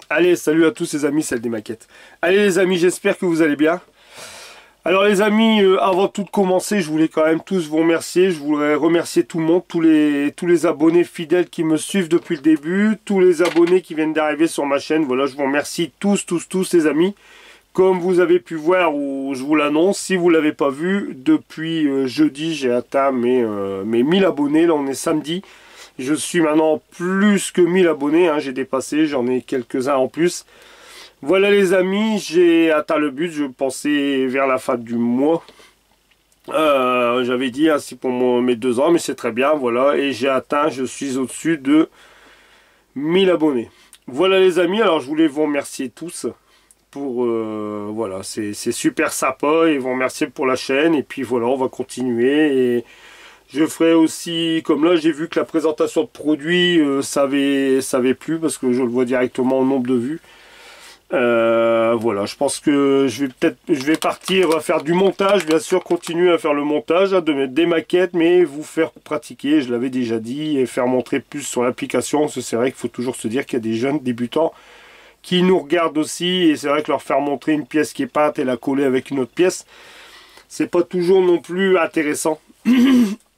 Allez, salut à tous les amis, celle des maquettes. Allez les amis, j'espère que vous allez bien. Alors les amis, avant tout de commencer, je voulais quand même tous vous remercier. Je voudrais remercier tout le monde, tous les abonnés fidèles qui me suivent depuis le début, tous les abonnés qui viennent d'arriver sur ma chaîne. Voilà, je vous remercie tous les amis. Comme vous avez pu voir, ou je vous l'annonce, si vous ne l'avez pas vu, depuis jeudi, j'ai atteint mes 1000 abonnés. Là, on est samedi. Je suis maintenant plus que 1000 abonnés. Hein, j'ai dépassé, j'en ai quelques-uns en plus. Voilà les amis, j'ai atteint le but. Je pensais vers la fin du mois. J'avais dit ainsi pour mes 2 ans, mais c'est très bien. Voilà, et j'ai atteint, je suis au-dessus de 1000 abonnés. Voilà les amis, alors je voulais vous remercier tous. Voilà, c'est super sympa et vous remercier pour la chaîne. Et puis voilà, on va continuer. Et je ferai aussi, comme là j'ai vu que la présentation de produits ça avait plu parce que je le vois directement au nombre de vues. Voilà, je pense que je vais partir à faire du montage, bien sûr, continuer à faire le montage, de mettre des maquettes, mais vous faire pratiquer, je l'avais déjà dit, et faire montrer plus sur l'application, parce que c'est vrai qu'il faut toujours se dire qu'il y a des jeunes débutants qui nous regardent aussi, et c'est vrai que leur faire montrer une pièce qui est peinte et la coller avec une autre pièce, c'est pas toujours non plus intéressant.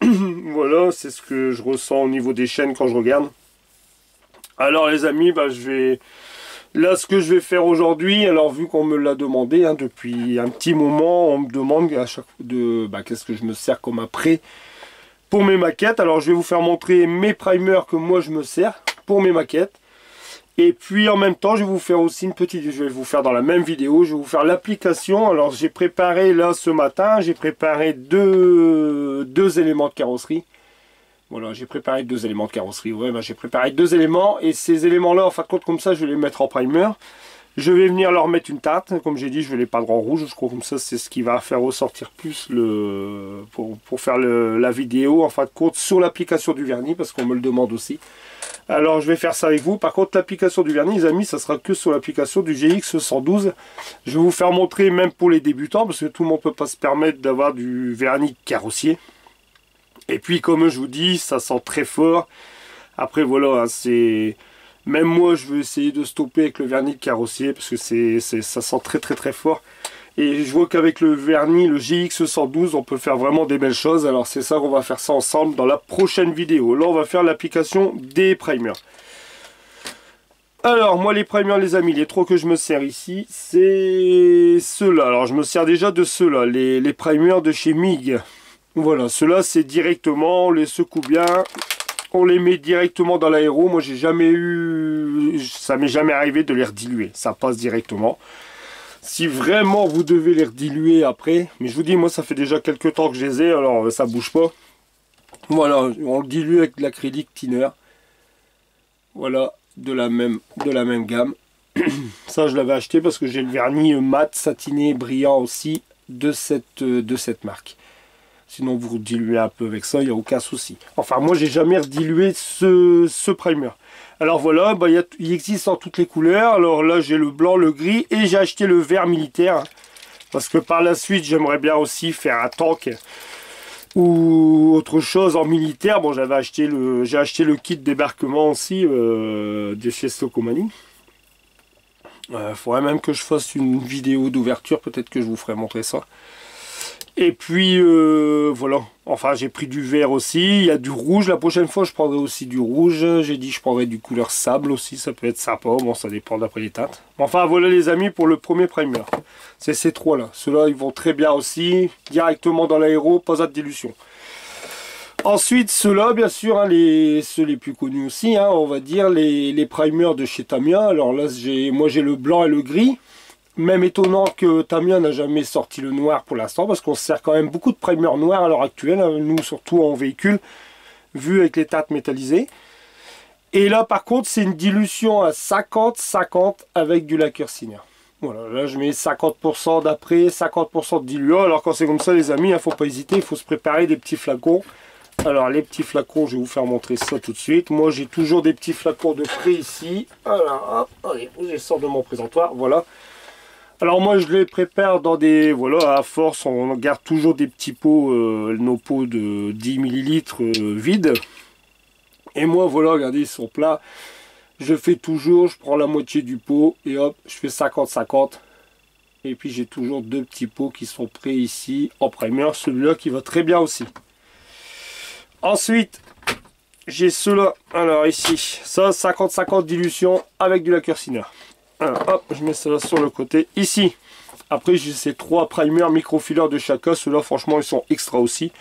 Voilà, c'est ce que je ressens au niveau des chaînes quand je regarde. Alors les amis, là, ce que je vais faire aujourd'hui, alors vu qu'on me l'a demandé hein, depuis un petit moment, on me demande à chaque fois qu'est-ce que je me sers comme après pour mes maquettes. Alors je vais vous faire montrer mes primers que moi je me sers pour mes maquettes. Et puis en même temps, je vais vous faire aussi je vais vous faire dans la même vidéo, je vais vous faire l'application. Alors j'ai préparé là ce matin, j'ai préparé deux éléments de carrosserie. Voilà, j'ai préparé 2 éléments de carrosserie. Ouais, j'ai préparé 2 éléments et ces éléments-là, en fin de compte, comme ça, je vais les mettre en primer. Je vais venir leur mettre une teinte. Comme j'ai dit, je vais les peindre en rouge. Je crois comme ça, c'est ce qui va faire ressortir plus pour faire la vidéo, en fin de compte, sur l'application du vernis, parce qu'on me le demande aussi. Alors, je vais faire ça avec vous. Par contre, l'application du vernis, les amis, ça sera que sur l'application du GX112. Je vais vous faire montrer, même pour les débutants, parce que tout le monde ne peut pas se permettre d'avoir du vernis carrossier. Et puis comme je vous dis, ça sent très fort. Après voilà, même moi je veux essayer de stopper avec le vernis de carrossier parce que ça sent très fort. Et je vois qu'avec le vernis, le GX112, on peut faire vraiment des belles choses. Alors c'est ça qu'on va faire ça ensemble dans la prochaine vidéo. Là on va faire l'application des primers. Alors moi les primers les amis, les 3 que je me sers ici, c'est ceux-là. Alors je me sers déjà de ceux-là, les primers de chez MIG. Voilà, ceux-là c'est directement, on les secoue bien, on les met directement dans l'aéro. Moi j'ai jamais ça m'est jamais arrivé de les rediluer, ça passe directement. Si vraiment vous devez les rediluer après, mais je vous dis moi ça fait déjà quelques temps que je les ai, alors ça bouge pas. Voilà, on le dilue avec de l'acrylique thinner. Voilà, de la même gamme. Ça je l'avais acheté parce que j'ai le vernis mat, satiné, brillant aussi de cette marque. Sinon vous diluez un peu avec ça, il n'y a aucun souci. Enfin moi j'ai jamais redilué ce primer. Alors voilà, il existe en toutes les couleurs. Alors là j'ai le blanc, le gris et j'ai acheté le vert militaire. Parce que par la suite j'aimerais bien aussi faire un tank ou autre chose en militaire. Bon j'ai acheté le kit débarquement aussi de chez Stokomani. Faudrait même que je fasse une vidéo d'ouverture, peut-être que je vous ferai montrer ça. Et puis voilà, enfin j'ai pris du vert aussi, il y a du rouge, la prochaine fois je prendrai aussi du rouge, j'ai dit je prendrai du couleur sable aussi, ça peut être sympa, bon ça dépend d'après les teintes. Enfin voilà les amis pour le premier primer, c'est ces 3 là, ceux-là ils vont très bien aussi, directement dans l'aéro, pas de dilution. Ensuite ceux-là bien sûr, hein, ceux les plus connus aussi, hein, on va dire les primers de chez Tamiya. Alors là moi j'ai le blanc et le gris. Même étonnant que Tamiya n'a jamais sorti le noir pour l'instant, parce qu'on se sert quand même beaucoup de primers noirs à l'heure actuelle, hein, nous surtout en véhicule, vu avec les teintes métallisées. Et là par contre c'est une dilution à 50-50 avec du lacquer thinner. Voilà, là je mets 50% d'après, 50% de diluant. Alors quand c'est comme ça les amis, il ne faut pas hésiter, il faut se préparer des petits flacons. Alors les petits flacons, je vais vous faire montrer ça tout de suite. Moi j'ai toujours des petits flacons de près ici. Voilà, hop, allez, je sors de mon présentoir, voilà. Alors moi je les prépare dans des, voilà, à force on garde toujours des petits pots, nos pots de 10 ml vides. Et moi voilà, regardez, ils sont plats. je fais toujours, je prends la moitié du pot et hop, je fais 50-50. Et puis j'ai toujours deux petits pots qui sont prêts ici en primer. Celui-là qui va très bien aussi. Ensuite, j'ai ceux-là. Alors ici, ça 50-50 dilution avec du lacquer thinner. Alors hop, je mets cela sur le côté. Ici, après j'ai ces trois primers microfileurs de chacun. Ceux-là franchement ils sont extra aussi.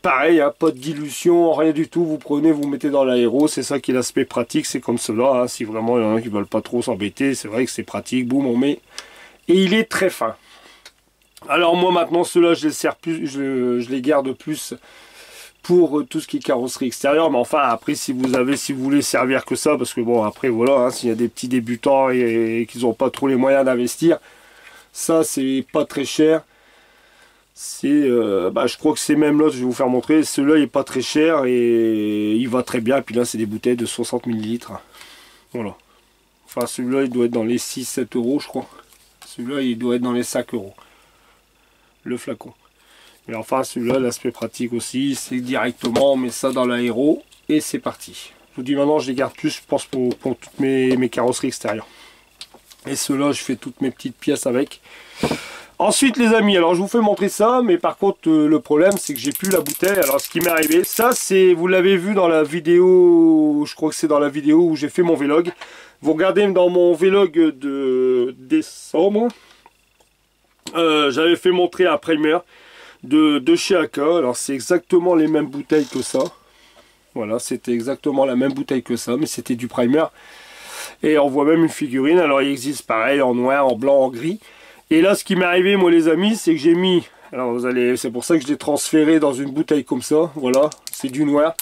Pareil, hein, pas de dilution, rien du tout. Vous prenez, vous mettez dans l'aéro. C'est ça qui est l'aspect pratique. C'est comme cela. Hein. Si vraiment il y en a qui ne veulent pas trop s'embêter, c'est vrai que c'est pratique. Boum, on met. Et il est très fin. Alors moi maintenant, ceux-là, je les sers plus, je les garde plus pour tout ce qui est carrosserie extérieure. Mais enfin, après, si vous voulez servir que ça, parce que bon, après, voilà, hein, s'il y a des petits débutants et qu'ils n'ont pas trop les moyens d'investir, ça, c'est pas très cher. C'est, je crois que c'est même l'autre, je vais vous faire montrer. Celui-là, il est pas très cher et il va très bien. Et puis là, c'est des bouteilles de 60 ml. Voilà. Enfin, celui-là, il doit être dans les 6-7 euros, je crois. Celui-là, il doit être dans les 5 euros. Le flacon. Mais enfin, celui-là, l'aspect pratique aussi, c'est directement, on met ça dans l'aéro et c'est parti. Je vous dis maintenant, je les garde plus, je pense, pour toutes mes carrosseries extérieures. Et ceux-là, je fais toutes mes petites pièces avec. Ensuite, les amis, alors je vous fais montrer ça, mais par contre, le problème, c'est que j'ai plus la bouteille. Alors, ce qui m'est arrivé, ça, c'est, vous l'avez vu dans la vidéo, je crois que c'est dans la vidéo où j'ai fait mon vlog. Vous regardez dans mon vlog de décembre, j'avais fait montrer un primer de chez Aka. Alors, c'est exactement les mêmes bouteilles que ça. Voilà, c'était exactement la même bouteille que ça, mais c'était du primer. Et on voit même une figurine. Alors, il existe pareil en noir, en blanc, en gris. Et là, ce qui m'est arrivé, moi, les amis, c'est que j'ai mis... Alors, c'est pour ça que je l'ai transféré dans une bouteille comme ça. Voilà, c'est du noir.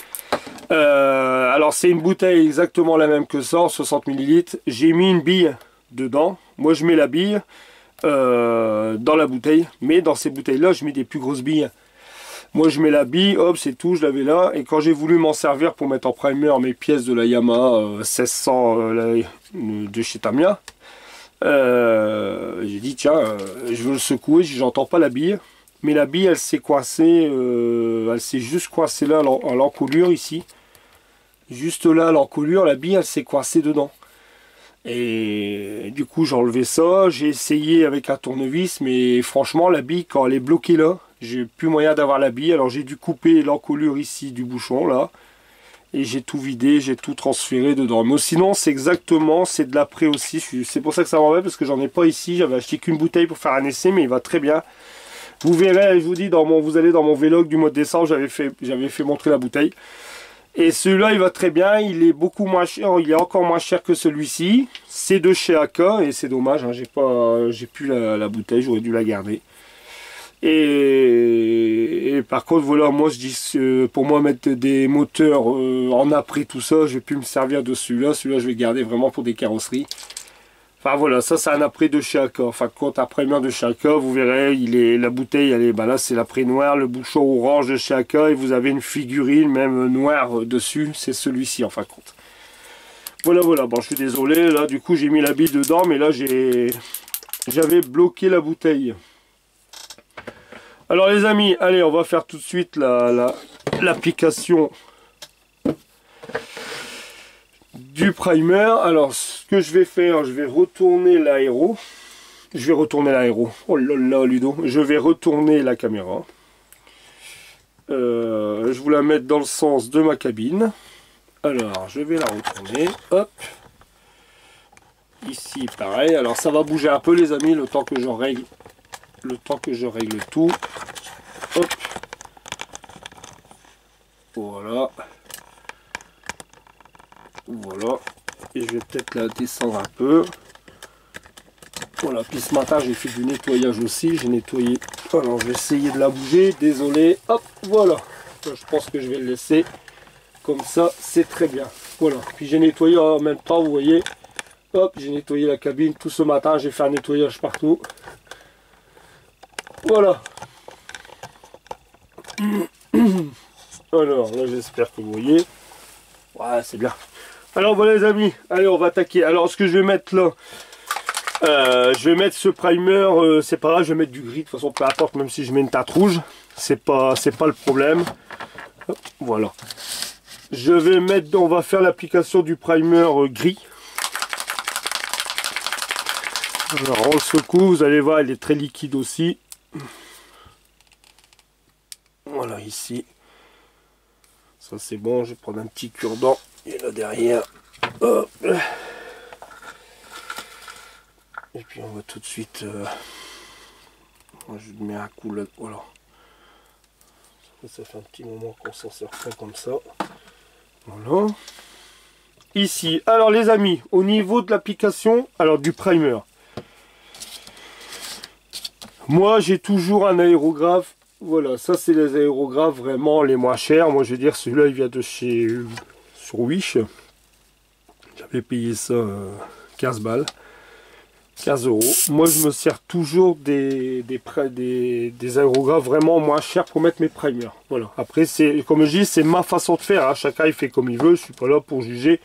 Alors, c'est une bouteille exactement la même que ça, 60 ml. J'ai mis une bille dedans. Moi, je mets la bille dans la bouteille. Mais dans ces bouteilles-là, je mets des plus grosses billes. Moi, je mets la bille, hop, c'est tout, je l'avais là. Et quand j'ai voulu m'en servir pour mettre en primer mes pièces de la Yamaha 1600 de chez Tamiya, j'ai dit tiens, je veux le secouer, j'entends pas la bille, mais la bille elle s'est coincée, elle s'est juste coincée là à l'encolure ici, juste là à l'encolure, la bille elle s'est coincée dedans. Et du coup j'ai enlevé ça, j'ai essayé avec un tournevis, mais franchement la bille quand elle est bloquée là, j'ai plus moyen d'avoir la bille, alors j'ai dû couper l'encolure ici du bouchon là. Et j'ai tout vidé, j'ai tout transféré dedans. Mais sinon, c'est exactement, c'est de l'après aussi. C'est pour ça que ça m'embête, parce que j'en ai pas ici. J'avais acheté qu'une bouteille pour faire un essai, mais il va très bien. Vous verrez, je vous dis, vous allez dans mon vlog du mois de décembre, j'avais fait montrer la bouteille. Et celui-là, il va très bien. Il est beaucoup moins cher. Il est encore moins cher que celui-ci. C'est de chez Aka, et c'est dommage. Hein, j'ai plus la bouteille, j'aurais dû la garder. Et par contre voilà, moi je dis pour moi mettre des moteurs en après tout ça, je vais plus me servir de celui-là. Celui-là je vais garder vraiment pour des carrosseries. Enfin voilà, ça c'est un après de chez Aka. Enfin quand après de chez Aka, vous verrez, la bouteille elle est, là c'est l'après noir, le bouchon orange de chez Aka et vous avez une figurine même noire dessus, c'est celui-ci en fin de compte. Voilà, bon je suis désolé, là du coup j'ai mis la bille dedans, mais là j'avais bloqué la bouteille. Alors les amis, allez, on va faire tout de suite l'application du primer. Alors ce que je vais faire, je vais retourner l'aéro. Oh là là Ludo. Je vais retourner la caméra. Je vous la mettre dans le sens de ma cabine. Alors je vais la retourner. Hop. Ici pareil. Alors ça va bouger un peu les amis, le temps que je règle. Tout. Hop. Voilà. Et je vais peut-être la descendre un peu. Voilà. Puis ce matin, j'ai fait du nettoyage aussi. J'ai nettoyé. Alors, je vais essayer de la bouger. Désolé. Hop. Voilà. Je pense que je vais le laisser. Comme ça, c'est très bien. Voilà. Puis j'ai nettoyé en même temps, vous voyez. Hop. J'ai nettoyé la cabine. Tout ce matin, j'ai fait un nettoyage partout. Voilà. Alors là j'espère que vous voyez. Ouais, c'est bien. Alors voilà les amis, allez on va attaquer. Alors ce que je vais mettre là, je vais mettre ce primer, c'est pas grave, je vais mettre du gris, de toute façon peu importe, même si je mets une teinte rouge, c'est pas le problème. Hop, voilà. Je vais mettre, on va faire l'application du primer gris. Alors on le secoue, vous allez voir, il est très liquide aussi. Voilà, ici. Ça c'est bon, je vais prendre un petit cure-dent. Et là derrière. Hop. Et puis on va tout de suite... moi je mets un coup là. Voilà. Ça fait un petit moment qu'on s'en sert pas comme ça. Voilà. Ici, alors les amis, au niveau de l'application, alors du primer. Moi j'ai toujours un aérographe. Voilà, ça c'est les aérographes vraiment les moins chers. Moi je veux dire, celui-là il vient de chez sur Wish. J'avais payé ça 15 balles. 15 euros. Moi je me sers toujours des aérographes vraiment moins chers pour mettre mes primers. Voilà. Après c'est comme je dis, c'est ma façon de faire. Hein. Chacun il fait comme il veut. Je suis pas là pour juger.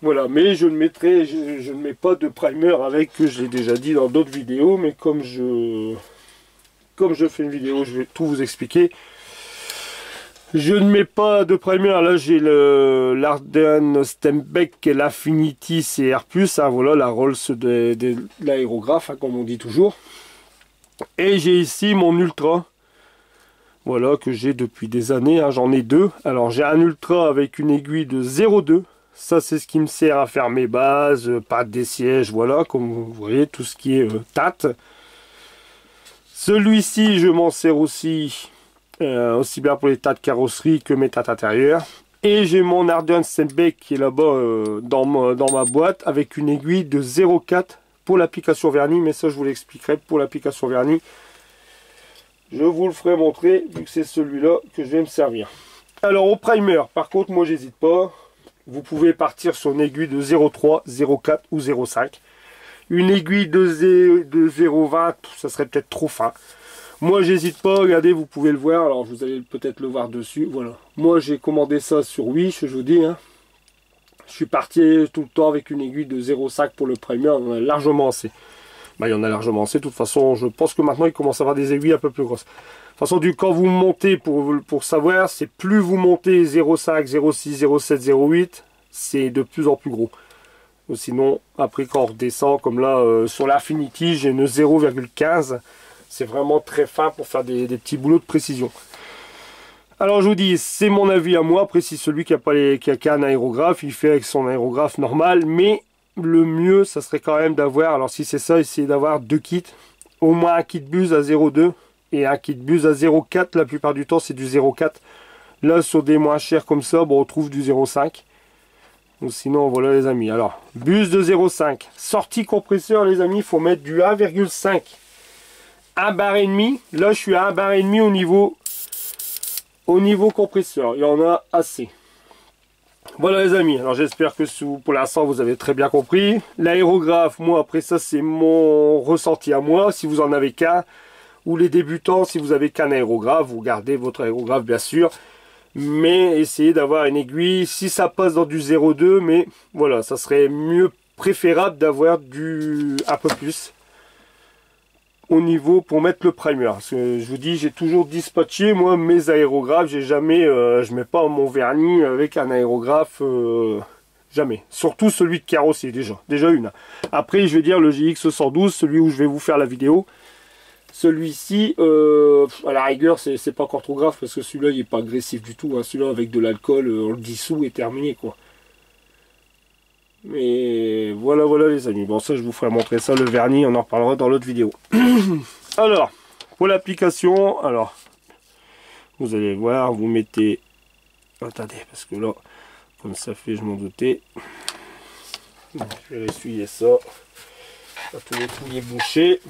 Voilà. Mais je ne mets pas de primer avec, que je l'ai déjà dit dans d'autres vidéos. Mais comme je fais une vidéo, je vais tout vous expliquer. Je ne mets pas de primer. Là, j'ai l'Arden Stembeck et l'Affinity CR+. Hein, voilà, la Rolls de l'aérographe, hein, comme on dit toujours. Et j'ai ici mon Ultra. Voilà, que j'ai depuis des années. Hein, j'en ai deux. Alors, j'ai un Ultra avec une aiguille de 0,2. Ça, c'est ce qui me sert à faire mes bases, pattes des sièges. Voilà, comme vous voyez, tout ce qui est tate. Celui-ci, je m'en sers aussi... aussi bien pour les tas de carrosserie que mes tas intérieures. Et j'ai mon Arden Stembeck qui est là-bas dans ma boîte avec une aiguille de 0,4 pour l'application vernis. Mais ça je vous l'expliquerai pour l'application vernis. Je vous le ferai montrer vu que c'est celui-là que je vais me servir. Alors au primer, par contre moi j'hésite pas. Vous pouvez partir sur une aiguille de 0,3, 0,4 ou 0,5. Une aiguille de 0,20, ça serait peut-être trop fin. Moi j'hésite pas, regardez, vous pouvez le voir, alors vous allez peut-être le voir dessus, voilà. Moi j'ai commandé ça sur Wish, je vous dis, hein. Je suis parti tout le temps avec une aiguille de 0,5 pour le primer, on en a largement assez. Bah, il y en a largement assez, de toute façon, je pense que maintenant il commence à avoir des aiguilles un peu plus grosses. De toute façon, quand vous montez, pour savoir, c'est plus vous montez 0,5, 0,6, 0,7, 0,8, c'est de plus en plus gros. Ou sinon, après quand on redescend, comme là, sur l'Affinity, j'ai une 0,15. C'est vraiment très fin pour faire des petits boulots de précision. Alors je vous dis, c'est mon avis à moi. Après, si celui qui a un aérographe, il fait avec son aérographe normal. Mais le mieux, ça serait quand même d'avoir, alors si c'est ça, essayez d'avoir deux kits. Au moins un kit buse à 0,2 et un kit buse à 0,4. La plupart du temps, c'est du 0,4. Là, sur des moins chers comme ça, bon, on trouve du 0,5. Ou sinon, voilà les amis. Alors, buse de 0,5. Sortie compresseur, les amis, il faut mettre du 1,5. 1 bar et demi. Là, je suis à 1 bar et demi au niveau compresseur. Il y en a assez. Voilà les amis. Alors j'espère que pour l'instant vous avez très bien compris. L'aérographe, moi après ça c'est mon ressenti à moi. Si vous en avez qu'un, ou les débutants, si vous avez qu'un aérographe, vous gardez votre aérographe bien sûr. Mais essayez d'avoir une aiguille. Si ça passe dans du 0,2, mais voilà, ça serait mieux préférable d'avoir un peu plus au niveau pour mettre le primer. Parce que je vous dis, j'ai toujours dispatché moi mes aérographes. J'ai jamais, je mets pas mon vernis avec un aérographe, jamais. Surtout celui de carrosserie déjà une. Après, je vais dire le GX 112, celui où je vais vous faire la vidéo. Celui-ci, à la rigueur, c'est pas encore trop grave parce que celui-là il est pas agressif du tout. Hein. Celui-là avec de l'alcool, on le dissout et terminé quoi. Mais voilà les amis. Bon, ça je vous ferai montrer ça, le vernis, on en reparlera dans l'autre vidéo. Alors, pour l'application, alors, vous allez voir, vous mettez... Attendez, parce que là, comme ça fait, je m'en doutais. Je vais essuyer ça. Tous les trous est bouché.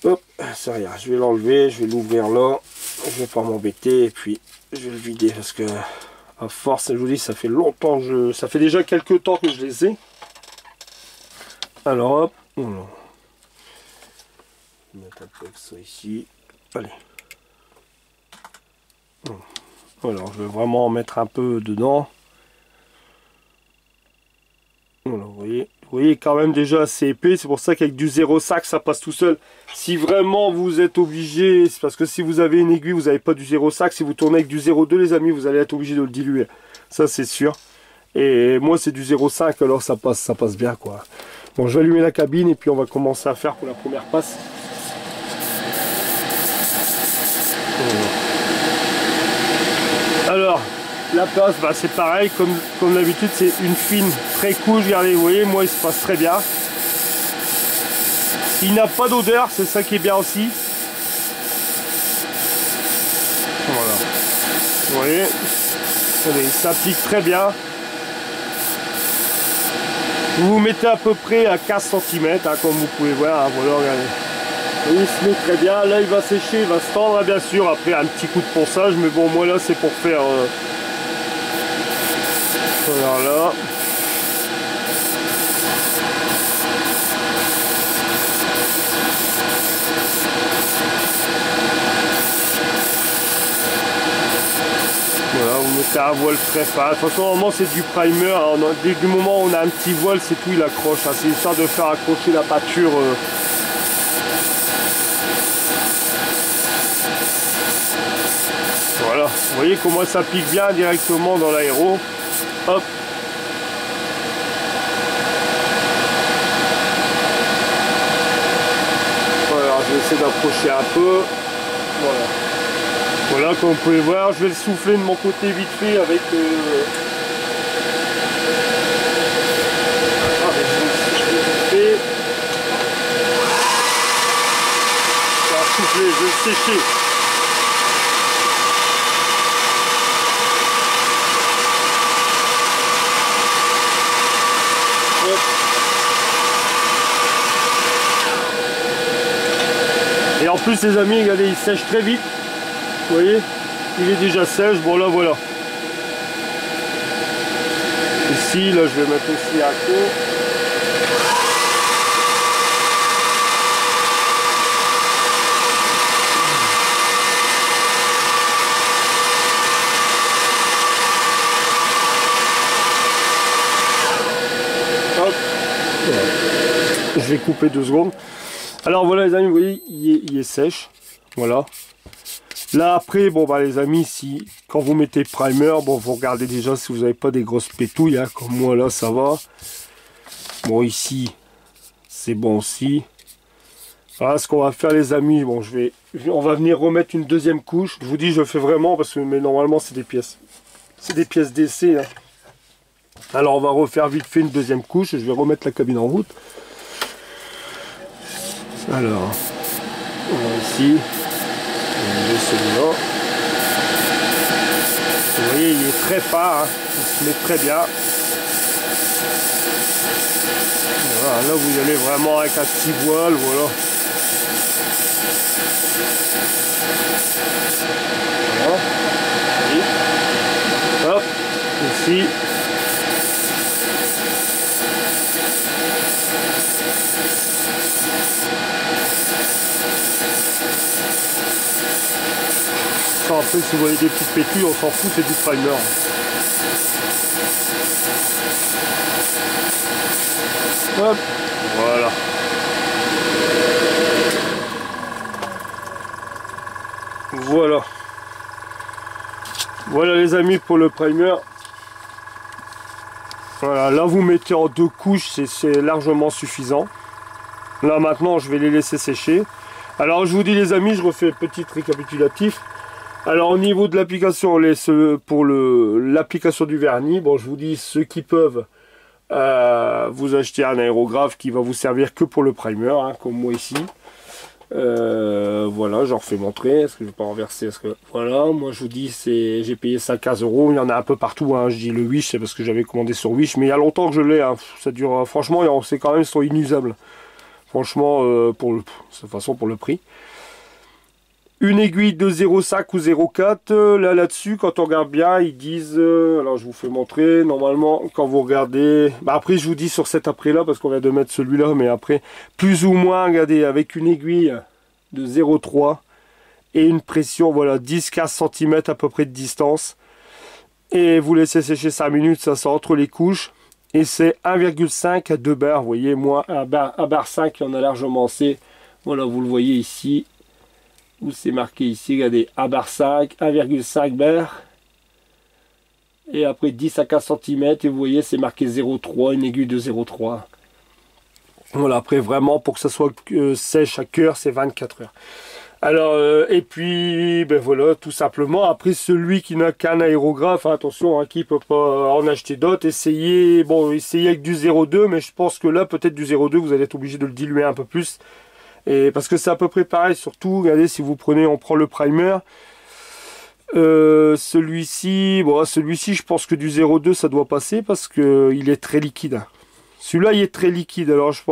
Hop, c'est rien. Je vais l'enlever, je vais l'ouvrir là. Je vais pas m'embêter et puis je vais le vider parce que... À force, je vous dis, ça fait longtemps, ça fait déjà quelques temps que je les ai. Alors hop, voilà. Je vais mettre un peu ça ici. Allez. Alors, je vais vraiment en mettre un peu dedans. Voilà, vous voyez, Vous voyez quand même déjà assez épais, c'est pour ça qu'avec du 0,5 ça passe tout seul. Si vraiment vous êtes obligé, c'est parce que si vous avez une aiguille, vous n'avez pas du 0,5, si vous tournez avec du 0,2 les amis, vous allez être obligé de le diluer. Ça c'est sûr. Et moi c'est du 0,5, alors ça passe bien quoi. Bon, je vais allumer la cabine et puis on va commencer à faire pour la première passe. Alors, la passe, bah, c'est pareil, comme d'habitude, c'est une fine très couche. Regardez, vous voyez, moi il se passe très bien. Il n'a pas d'odeur, c'est ça qui est bien aussi. Voilà. Vous voyez, allez, ça pique très bien. Vous vous mettez à peu près à 15 cm, hein, comme vous pouvez voir. Hein, voilà, regardez. Et il se met très bien. Là, il va sécher, il va se tendre, bien sûr, après un petit coup de ponçage. Mais bon, moi là, c'est pour faire... Voilà, là. Voilà, vous mettez un voile très fin. De toute façon, normalement, c'est du primer. Hein. Dès du moment où on a un petit voile, c'est tout, il accroche. Hein. C'est histoire de faire accrocher la pâture. Voilà, vous voyez comment ça pique bien directement dans l'aéro. Hop. Voilà, je vais essayer d'approcher un peu. Voilà. Voilà, comme vous pouvez voir, je vais le souffler de mon côté vite fait avec... je vais souffler, je vais sécher. Et en plus les amis, regardez, il sèche très vite. Vous voyez, il est déjà sèche. Bon là voilà. Ici, là je vais mettre aussi un coup. Hop. Voilà. Je vais couper 2 secondes. Alors voilà les amis, vous voyez, il est sèche. Voilà. Là après, bon bah les amis, si quand vous mettez primer, bon vous regardez déjà si vous n'avez pas des grosses pétouilles, hein, comme moi là ça va. Bon ici, c'est bon aussi. Voilà ce qu'on va faire les amis. Bon on va venir remettre une deuxième couche. Je vous dis je le fais vraiment parce que mais normalement c'est des pièces. C'est des pièces d'essai. Hein. Alors on va refaire vite fait une deuxième couche. Je vais remettre la cabine en route. Alors, on va ici. Celui-là. Vous voyez, il est très fin, hein. Il se met très bien. Voilà, là vous y allez vraiment avec un petit voile, voilà. Voilà. Hop, ici. Après si vous voyez des petites pétules, on s'en fout, c'est du primer. Hop, voilà. Voilà. Voilà les amis pour le primer. Voilà, là vous mettez en 2 couches, c'est largement suffisant. Là maintenant je vais les laisser sécher. Alors je vous dis les amis, je refais un petit récapitulatif. Alors au niveau de l'application, pour l'application du vernis, bon je vous dis ceux qui peuvent vous acheter un aérographe qui va vous servir que pour le primer, hein, comme moi ici. Voilà, j'en refais montrer. Est-ce que je vais pas renverser? Voilà, moi je vous dis j'ai payé ça 15 €. Il y en a un peu partout. Hein. Je dis le Wish, c'est parce que j'avais commandé sur Wish, mais il y a longtemps que je l'ai. Hein. Ça dure. Franchement, c'est quand même ils sont inusables. Franchement, de toute façon pour le prix. Une aiguille de 0,5 ou 0,4, là-dessus, quand on regarde bien, ils disent, alors je vous fais montrer, normalement, quand vous regardez, bah après je vous dis sur cet après-là, parce qu'on vient de mettre celui-là, mais après, plus ou moins, regardez, avec une aiguille de 0,3 et une pression, voilà, 10-15 cm à peu près de distance, et vous laissez sécher 5 minutes, ça sort entre les couches, Et c'est 1,5 à 2 bars. Vous voyez, moi, à bar 5, il y en a largement assez. Voilà, vous le voyez ici. Où c'est marqué ici, regardez, à bar 5, 1,5 bar. Et après 10 à 15 cm, et vous voyez, c'est marqué 0,3, une aiguille de 0,3. Voilà, après vraiment, pour que ça soit sèche à cœur, c'est 24 heures. Alors, et puis, ben voilà, tout simplement, après celui qui n'a qu'un aérographe, hein, attention, hein, qui ne peut pas en acheter d'autres, essayez avec du 0,2, mais je pense que là, peut-être du 0,2, vous allez être obligé de le diluer un peu plus. Et parce que c'est à peu près pareil, surtout, regardez, si vous prenez, on prend le primer, celui-ci, bon, celui-ci, je pense que du 0,2, ça doit passer, parce que il est très liquide. Celui-là, il est très liquide, alors je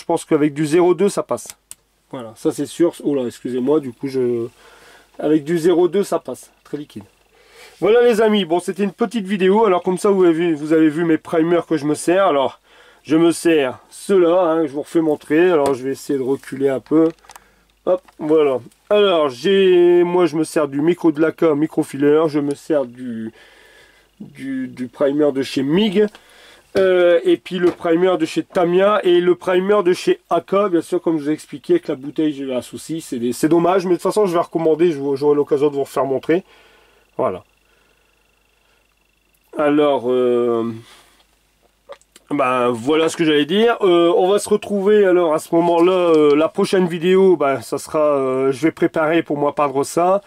pense qu'avec du 0,2, ça passe. Voilà, ça c'est sûr. Oh là, excusez-moi, du coup, avec du 0,2, ça passe. Très liquide. Voilà les amis, bon, c'était une petite vidéo. Alors comme ça, vous avez vu mes primers que je me sers. Alors, je me sers ceux-là, hein, je vous refais montrer. Alors, je vais essayer de reculer un peu. Hop, voilà. Alors, moi, je me sers du micro de Laca microfiler. Je me sers du primer de chez MIG. Et puis le primer de chez Tamiya et le primer de chez Aka, bien sûr, comme je vous ai expliqué, avec la bouteille j'ai eu un souci, c'est dommage, mais de toute façon je vais recommander, j'aurai l'occasion de vous refaire montrer. Voilà. Alors, ben voilà ce que j'allais dire. On va se retrouver alors à ce moment-là, la prochaine vidéo, ben, ça sera, je vais préparer pour moi peindre ça.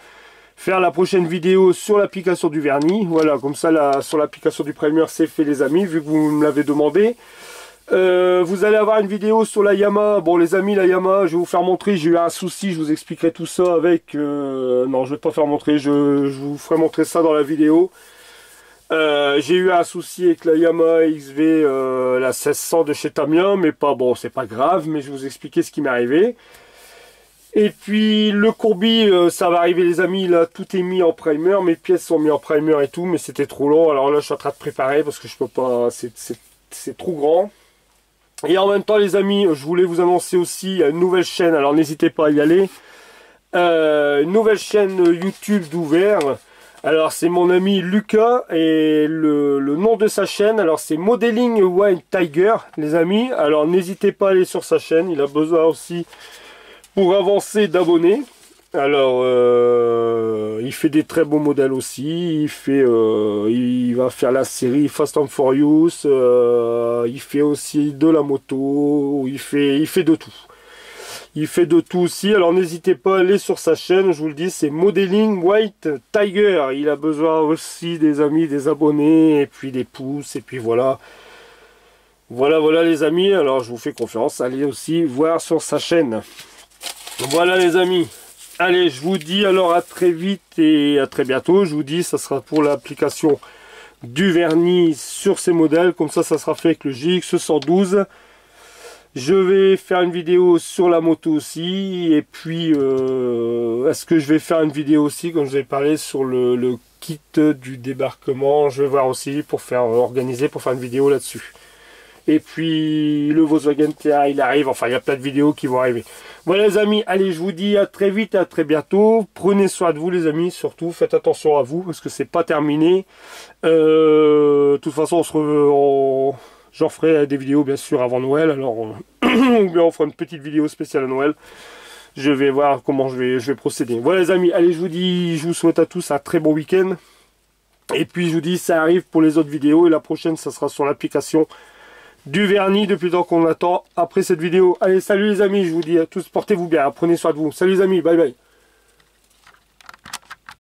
Faire la prochaine vidéo sur l'application du vernis. Voilà, comme ça, sur l'application du primer, c'est fait les amis, vu que vous me l'avez demandé. Vous allez avoir une vidéo sur la Yamaha. Bon les amis, la Yamaha, je vais vous faire montrer. J'ai eu un souci, je vous expliquerai tout ça avec... non, je vais pas faire montrer, je vous ferai montrer ça dans la vidéo. J'ai eu un souci avec la Yamaha XV, la 1600 de chez Tamiya, mais pas bon, c'est pas grave, mais je vais vous expliquer ce qui m'est arrivé. Et puis le courbi, ça va arriver les amis, là tout est mis en primer, mes pièces sont mises en primer et tout, mais c'était trop long, alors là je suis en train de préparer parce que je peux pas, c'est trop grand. Et en même temps les amis, je voulais vous annoncer aussi une nouvelle chaîne, alors n'hésitez pas à y aller. Une nouvelle chaîne YouTube d'ouvert, alors c'est mon ami Lucas, et le nom de sa chaîne, alors c'est Modeling Wild Tiger les amis, alors n'hésitez pas à aller sur sa chaîne, il a besoin aussi... pour avancer d'abonnés. Alors il fait des très beaux modèles aussi, il va faire la série Fast and Furious, il fait aussi de la moto, il fait de tout. Il fait de tout aussi, alors n'hésitez pas à aller sur sa chaîne, je vous le dis, c'est Modeling White Tiger. Il a besoin aussi des amis, des abonnés, et puis des pouces, et puis voilà. Voilà les amis, alors je vous fais confiance, allez aussi voir sur sa chaîne. Voilà les amis, allez je vous dis alors à très vite et à très bientôt. Je vous dis ça sera pour l'application du vernis sur ces modèles, comme ça sera fait avec le GX 112. Je vais faire une vidéo sur la moto aussi, et puis est-ce que je vais faire une vidéo aussi, comme je vous ai parlé, sur le kit du débarquement. Je vais voir aussi pour faire organiser, pour faire une vidéo là-dessus. Et puis le Volkswagen TA il arrive, enfin il y a plein de vidéos qui vont arriver. Voilà les amis, allez je vous dis à très vite, à très bientôt. Prenez soin de vous les amis, surtout faites attention à vous parce que c'est pas terminé. De toute façon j'en ferai des vidéos bien sûr avant Noël, alors ou bien on fera une petite vidéo spéciale à Noël. Je vais voir comment je vais procéder. Voilà les amis, allez je vous dis, je vous souhaite à tous un très bon week-end. Et puis je vous dis ça arrive pour les autres vidéos, et la prochaine ça sera sur l'application du vernis depuis le temps qu'on attend après cette vidéo. Allez, salut les amis, je vous dis à tous, portez-vous bien, prenez soin de vous. Salut les amis, bye bye.